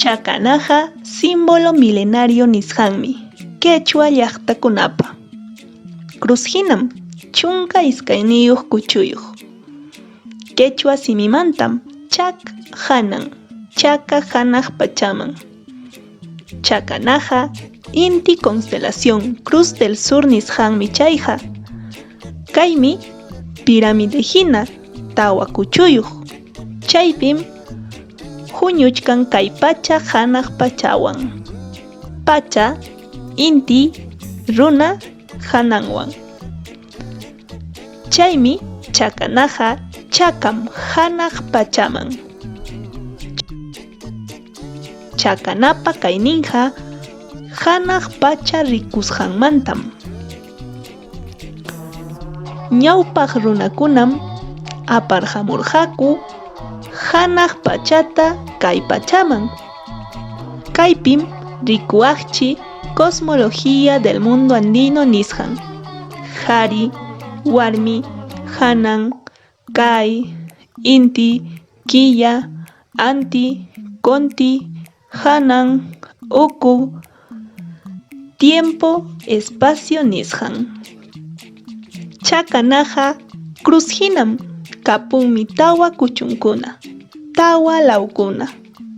Chakanaja, símbolo milenario nisqanmi, Quechua llaqtakunapa. Cruzhinam, chunka iskayniyuq kuchuyuq. Quechua simimantam, chak hanan, chaka hanaq pachaman. Chakanaja, inti constelación, Cruz del Sur nisqanmi chayqa. Kaymi, piramidehina, tawa kuchuyuq. Chaypim, huñuchkan kay pacha hanaq pachawan. Pacha, inti, runa, hananwan. Chaymi, chakanaja, chakam hanaq pachaman. Chakanapa kayninqa, hanaq pacha rikusqanmantam. Ñawpaq runakunam aparhamurqaku hanaq pachata kay pachaman. Kaypim rikuaqchi cosmología del mundo andino nisqan. Qhari, warmi, hanan, kay, inti, killa, anti, conti, hanan, uku, tiempo, espacio nisqan. Chakanaja, cruzhinam, kapunmi tawa kuchunkuna, tawa laukuna,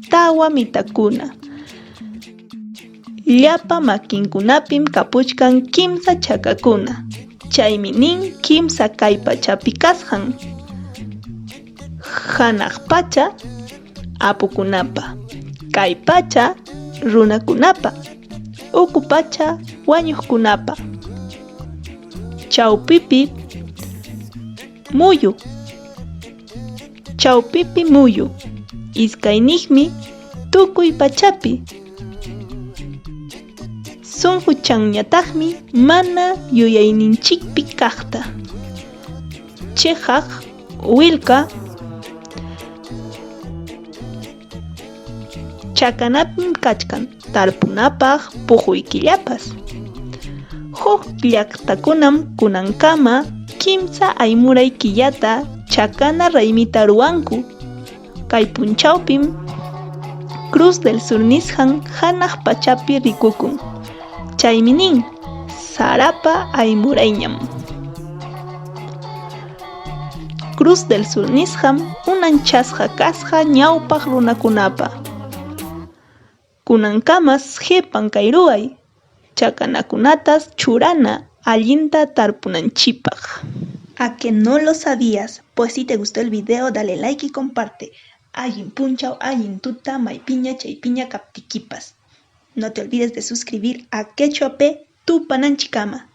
tawa mitakuna. Llapa makinkunapim kapuchkan kimsa chakakuna. Chaymi nin kimsa kay pachapi kasqan. Hanaq pacha, apukunapa. Kay pacha, runakunapa. Uku pacha, wañuqkunapa. Chawpipi, muyu. Chawpipi muyu. Iskaynigmi, tukuy pachapi. Sunquchanñataqmi mana yuyayninchikpi kaqta. Chejaq, willka, chakanapim kachkan, tarpunapaq puquykillapas. Huk llaqtakunam kunankama kimsa aymuray killata chakana raymita ruwanku. Kay punchawpim Cruz del Sur nisqan hanaq pachapi rikukun. Chaymi nin, sarapa aymurayñam. Cruz del Sur nisqam unanchasqa kasqa ñawpaq runakunapa. Kunankamas qhipan kay ruway, chakanakunatas churana allinta tarpunanchipaq. ¿A que no lo sabías? Pues si te gustó el video, dale like y comparte. Allin punchaw, allin tuta, maypiña, chaypiña, kaptikipas. No te olvides de suscribir a Quechua P, tu pananchikama.